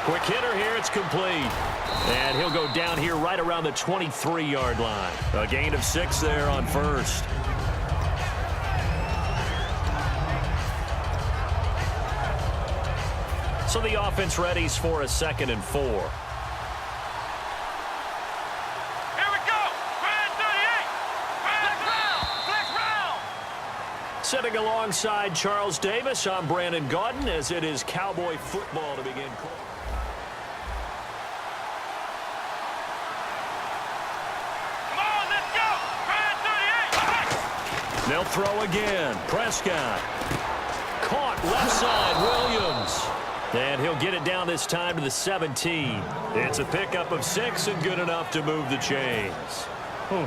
Quick hitter here. It's complete. And he'll go down here right around the 23-yard line. A gain of 6 there on first. So the offense readies for a 2nd and 4. Here we go. Brand 38. Flex round. Sitting alongside Charles Davis, I'm Brandon Gaudin as it is Cowboy football to begin. Come on, let's go. Brand 38. They'll throw again. Prescott. Caught left side, Williams. And he'll get it down this time to the 17. It's a pickup of 6 and good enough to move the chains.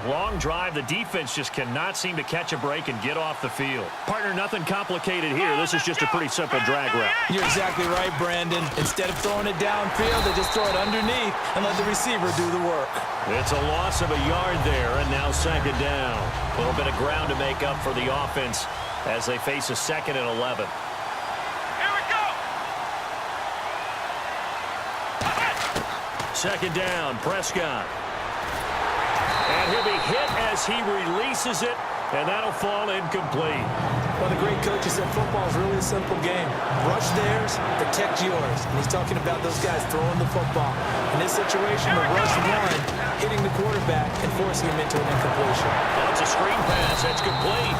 Long drive. The defense just cannot seem to catch a break and get off the field. Partner, nothing complicated here. This is just a pretty simple drag route. You're exactly right, Brandon. Instead of throwing it downfield, they just throw it underneath and let the receiver do the work. It's a loss of a yard there, and now 2nd down. A little bit of ground to make up for the offense as they face a 2nd and 11. Here we go. 2nd down, Prescott. And he'll be hit as he releases it, and that'll fall incomplete. Well, the great coaches said football is really a simple game. Rush theirs, protect yours. And he's talking about those guys throwing the football. In this situation, the rush one, hitting the quarterback and forcing him into an incompletion. That's a screen pass. That's complete.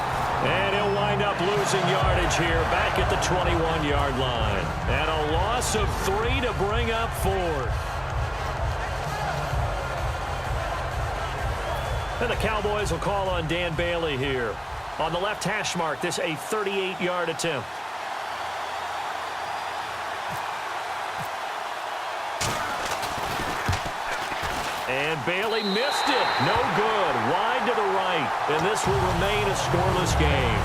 And he'll wind up losing yardage here back at the 21-yard line. And a loss of 3 to bring up 4th. And the Cowboys will call on Dan Bailey here. On the left hash mark, this a 38-yard attempt. And Bailey missed it. No good. Wide to the right. And this will remain a scoreless game.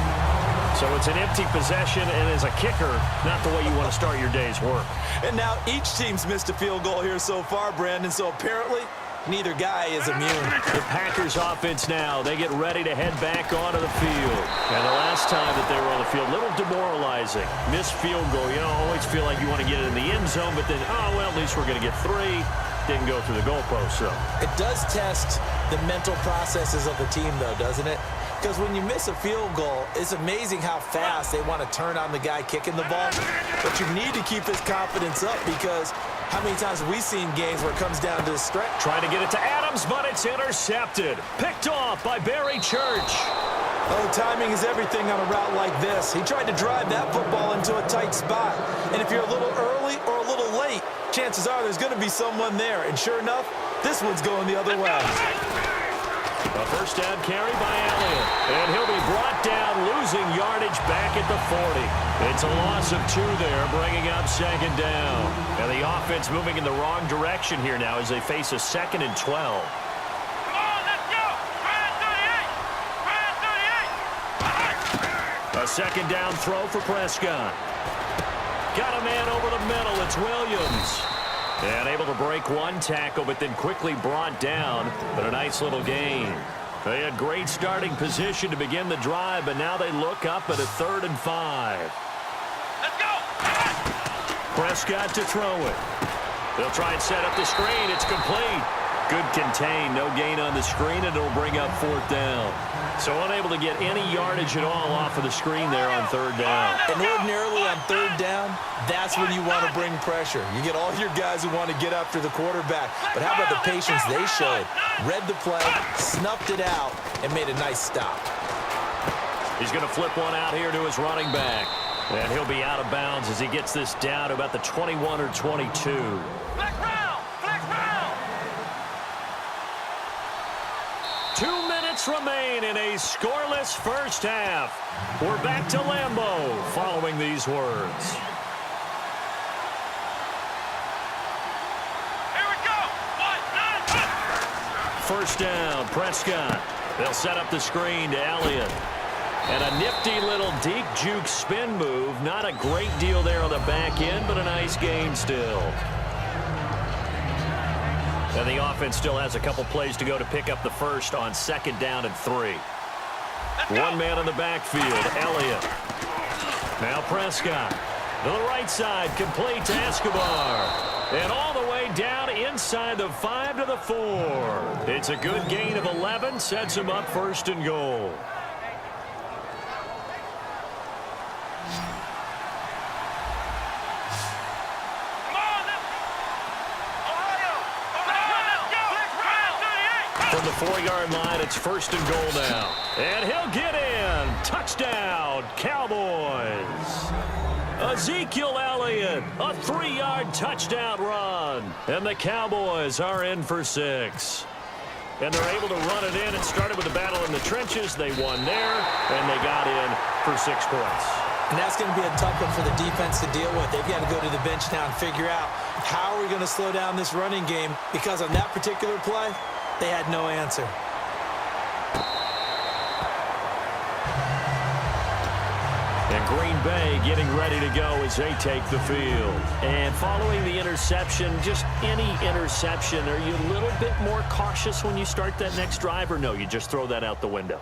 So it's an empty possession, and as a kicker, not the way you want to start your day's work. And now each team's missed a field goal here so far, Brandon, so apparently neither guy is immune. The Packers offense now, they get ready to head back onto the field. And the last time that they were on the field, a little demoralizing. Missed field goal. You know, always feel like you want to get it in the end zone, but then, oh, well, at least we're going to get 3. Didn't go through the goalpost, so. It does test the mental processes of the team, though, doesn't it? Because when you miss a field goal, it's amazing how fast they want to turn on the guy kicking the ball. But you need to keep his confidence up because how many times have we seen games where it comes down to the stretch? Trying to get it to Adams, but it's intercepted. Picked off by Barry Church. Oh, timing is everything on a route like this. He tried to drive that football into a tight spot. And if you're a little early or a little late, chances are there's going to be someone there. And sure enough, this one's going the other way. A first down carry by Elliott. And he'll be brought down, losing yardage back at the 40. It's a loss of 2 there, bringing up 2nd down. And the offense moving in the wrong direction here now as they face a 2nd and 12. Come on, let's go. Brand 38. A 2nd down throw for Prescott. Got a man over the middle. It's Williams. And able to break one tackle, but then quickly brought down. But a nice little gain. They had great starting position to begin the drive, but now they look up at a 3rd and 5. Let's go. Prescott to throw it. They'll try and set up the screen. It's complete. Good contain. No gain on the screen, and it'll bring up 4th down. So unable to get any yardage at all off of the screen there on 3rd down. And ordinarily on 3rd down, that's when you want to bring pressure. You get all your guys who want to get after the quarterback. But how about the patience they showed? Read the play, snuffed it out, and made a nice stop. He's going to flip one out here to his running back. And he'll be out of bounds as he gets this down to about the 21 or 22. Flex round. 2 minutes remain in a scoreless first half. We're back to Lambeau following these words. Here we go. 1, 9, 1st down, Prescott. They'll set up the screen to Elliott. And a nifty little deep juke spin move. Not a great deal there on the back end, but a nice gain still. And the offense still has a couple plays to go to pick up the first on 2nd down and 3. One man in the backfield, Elliott. Now Prescott. To the right side, complete to Escobar. And all the way down inside the 5 to the 4. It's a good gain of 11, sets him up first and goal. From the 4-yard line, it's first and goal now. And he'll get in. Touchdown, Cowboys. Ezekiel Elliott, a 3-yard touchdown run. And the Cowboys are in for 6. And they're able to run it in. It started with a battle in the trenches. They won there, and they got in for 6 points. And that's going to be a tough one for the defense to deal with. They've got to go to the bench now and figure out how are we going to slow down this running game, because on that particular play, they had no answer. And Green Bay getting ready to go as they take the field. And following the interception, just any interception, are you a little bit more cautious when you start that next drive, or no, you just throw that out the window?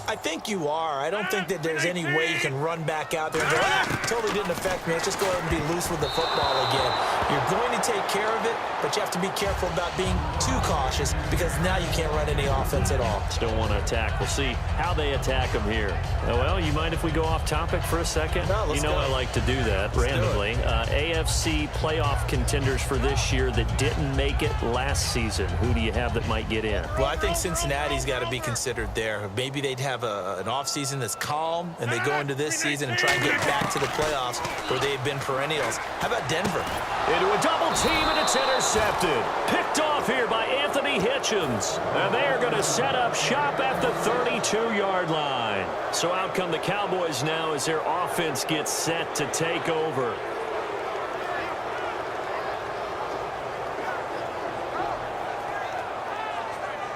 I think you are. I don't think that there's any way you can run back out there and go, totally didn't affect me. Let's just go ahead and be loose with the football again. You're going to take care of it, but you have to be careful about being too cautious, because now you can't run any offense at all. Still want to attack. We'll see how they attack them here. Well, you mind if we go off topic for a second? No, let's go. I like to do that randomly. AFC playoff contenders for this year that didn't make it last season. Who do you have that might get in? Well, I think Cincinnati's got to be considered there. Maybe they'd have an offseason that's calm, and they go into this season and try and get back to the playoffs where they've been perennials. How about Denver? Into a double team, and it's intercepted. Picked off here by Anthony Hitchens. And they are going to set up shop at the 32-yard line. So out come the Cowboys now as their offense gets set to take over.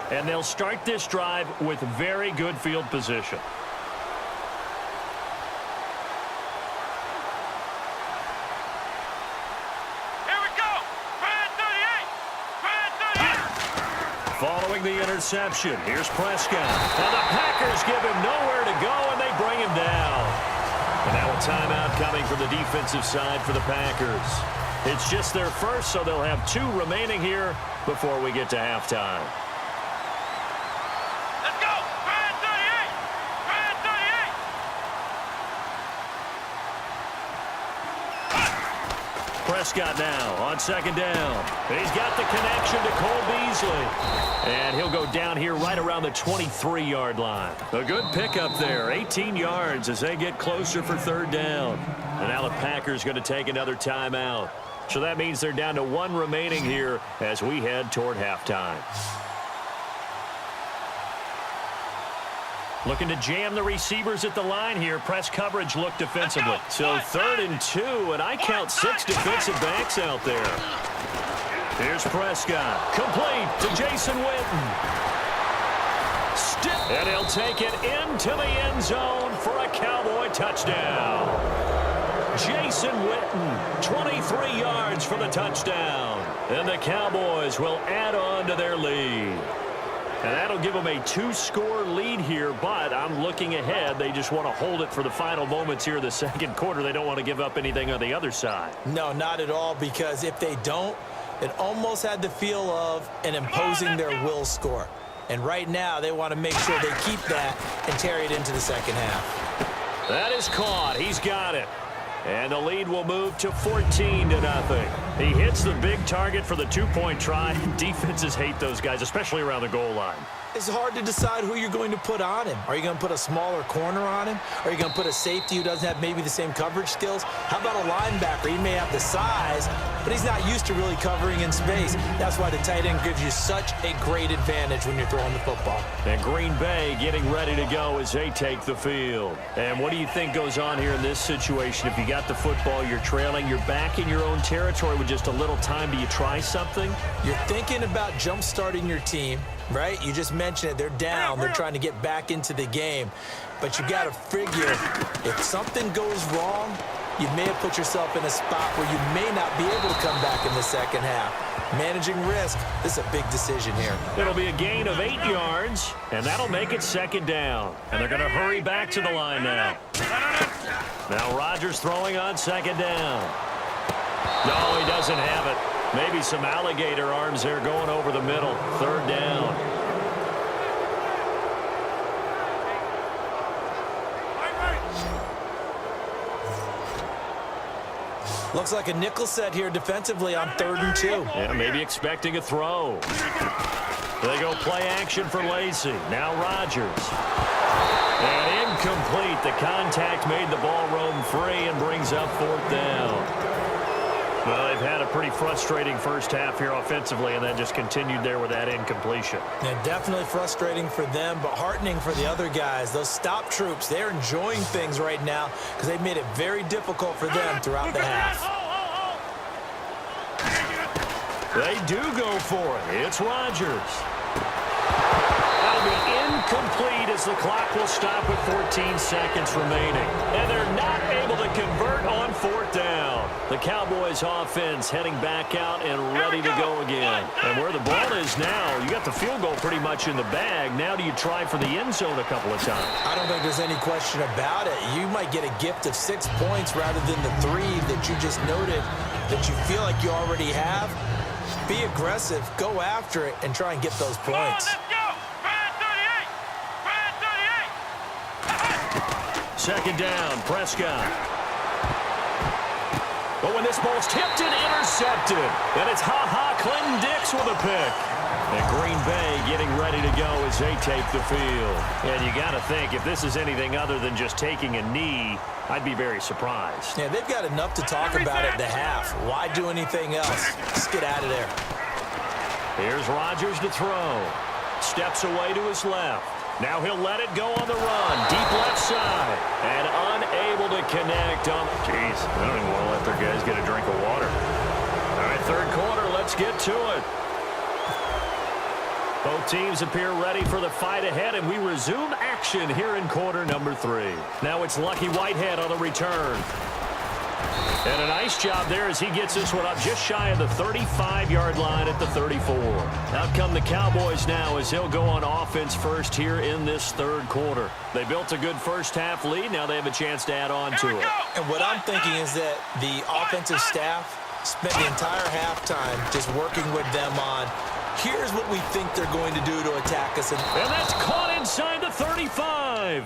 And they'll start this drive with very good field position. Here we go. Brad 38. Following the interception, here's Prescott. And the Packers give him nowhere to go, and they bring him down. And now a timeout coming from the defensive side for the Packers. It's just their first, so they'll have 2 remaining here before we get to halftime. Let's go. Brad 38. Brad 38. Prescott now on second down. He's got the connection to Cole Beasley. And he'll go down here right around the 23-yard line. A good pickup there, 18 yards as they get closer for third down. And now the Packers going to take another timeout. So that means they're down to 1 remaining here as we head toward halftime. Looking to jam the receivers at the line here. Press coverage look defensively. So 3rd and 2, and I count 6 defensive backs out there. Here's Prescott. Complete to Jason Witten. And he'll take it into the end zone for a Cowboy touchdown. Jason Witten, 23 yards for the touchdown. And the Cowboys will add on to their lead. And that'll give them a 2-score lead here, but I'm looking ahead. They just want to hold it for the final moments here of the second quarter. They don't want to give up anything on the other side. No, not at all, because if they don't, it almost had the feel of an imposing their will score. And right now, they want to make sure they keep that and carry it into the second half. That is caught. He's got it. And the lead will move to 14-0. He hits the big target for the 2-point try. Defenses hate those guys, especially around the goal line. It's hard to decide who you're going to put on him. Are you going to put a smaller corner on him? Are you going to put a safety who doesn't have maybe the same coverage skills? How about a linebacker? He may have the size, but he's not used to really covering in space. That's why the tight end gives you such a great advantage when you're throwing the football. And Green Bay getting ready to go as they take the field. And what do you think goes on here in this situation? If you got the football, you're trailing, you're back in your own territory with just a little time. Do you try something? You're thinking about jump-starting your team, right? You just mentioned it. They're down. They're trying to get back into the game. But you got to figure, if something goes wrong, you may have put yourself in a spot where you may not be able to come back in the second half. Managing risk, this is a big decision here. It'll be a gain of 8 yards, and that'll make it second down. And they're going to hurry back to the line now. Now Rodgers throwing on second down. No, he doesn't have it. maybe some alligator arms there going over the middle. Third down. Looks like a nickel set here defensively on 3rd and 2. Yeah, maybe expecting a throw. They go play action for Lacy. Now Rodgers. And incomplete. The contact made the ball roam free and brings up 4th down. Well, they've had a pretty frustrating first half here offensively, and then just continued there with that incompletion. Yeah, definitely frustrating for them, but heartening for the other guys. Those stop troops, they're enjoying things right now because they've made it very difficult for them throughout the half. They do go for it. It's Rodgers. That'll be incomplete as the clock will stop with 14 seconds remaining. And they're not able to convert on 4th down. The Cowboys offense heading back out and ready to go again. And where the ball is now, you got the field goal pretty much in the bag. Now do you try for the end zone a couple of times? I don't think there's any question about it. You might get a gift of 6 points rather than the 3 that you just noted that you feel like you already have. Be aggressive, go after it, and try and get those points. Second down, Prescott. But when this ball's tipped and intercepted, and it's Clinton Dix with a pick. And Green Bay getting ready to go as they take the field. And you got to think, if this is anything other than just taking a knee, I'd be very surprised. Yeah, they've got enough to talk about at the half. Why do anything else? Just get out of there. Here's Rodgers to throw. Steps away to his left. Now he'll let it go on the run. Deep left side. And unable to connect. Jeez, I don't even want to let their guys get a drink of water. All right, 3rd quarter, let's get to it. Both teams appear ready for the fight ahead, and we resume action here in quarter number 3. Now it's Lucky Whitehead on the return. And a nice job there as he gets this one up just shy of the 35-yard line at the 34. Out come the Cowboys now as they'll go on offense first here in this 3rd quarter. They built a good first half lead. Now they have a chance to add on to it. And what I'm thinking is that the offensive staff spent the entire halftime just working with them on, here's what we think they're going to do to attack us. And that's caught inside the 35.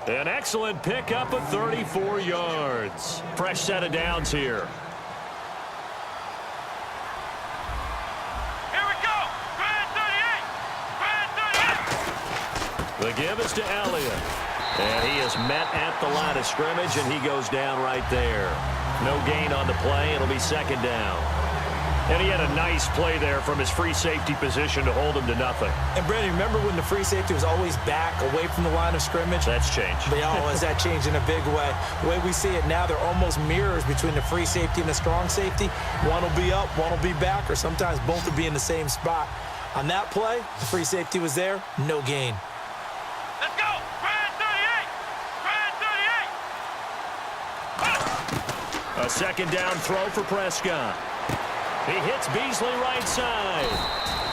An excellent pickup of 34 yards. Fresh set of downs here. Here we go. Bad 38. Bad 38. The give is to Elliott. And he is met at the line of scrimmage, and he goes down right there. No gain on the play. It'll be 2nd down. And he had a nice play there from his free safety position to hold him to nothing. And, Brandon, remember when the free safety was always back away from the line of scrimmage? That's changed. Has that changed in a big way? The way we see it now, they're almost mirrors between the free safety and the strong safety. One will be up, one will be back, or sometimes both will be in the same spot. On that play, the free safety was there, no gain. Let's go. Bad 38. Bad 38. A 2nd down throw for Prescott. He hits Beasley right side.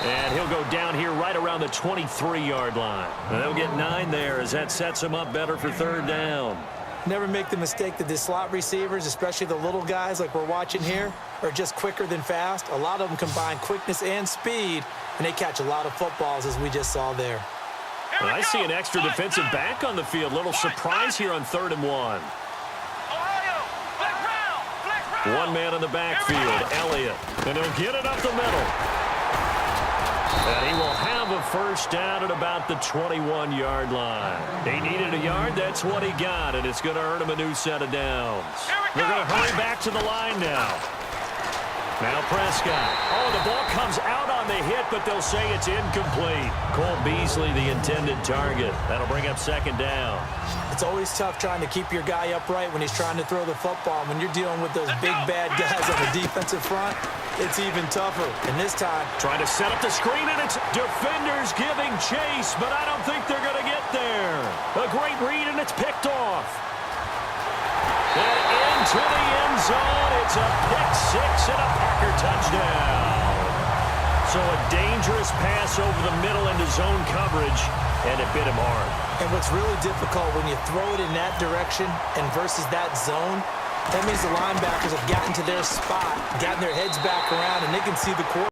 And he'll go down here right around the 23-yard line. And they'll get 9 there as that sets him up better for 3rd down. Never make the mistake that the slot receivers, especially the little guys like we're watching here, are just quicker than fast. A lot of them combine quickness and speed, and they catch a lot of footballs, as we just saw there. And I see an extra defensive back on the field. Little surprise here on 3rd and 1. One man in the backfield, Elliott. And he'll get it up the middle. And he will have a first down at about the 21-yard line. He needed a yard. That's what he got, and it's going to earn him a new set of downs. They're going to hurry back to the line now. Now Prescott. Oh, the ball comes out on the hit, but they'll say it's incomplete. Cole Beasley, the intended target. That'll bring up 2nd down. It's always tough trying to keep your guy upright when he's trying to throw the football. When you're dealing with those big, bad guys on the defensive front, it's even tougher. And this time, trying to set up the screen, and it's defenders giving chase, but I don't think they're going to get there. A great read, and it's picked off. And into the end zone. It's a pick-6 and a Packer touchdown. So a dangerous pass over the middle into zone coverage, and it bit him hard. And what's really difficult when you throw it in that direction and versus that zone That means the linebackers have gotten to their spot, gotten their heads back around, and they can see the quarterback.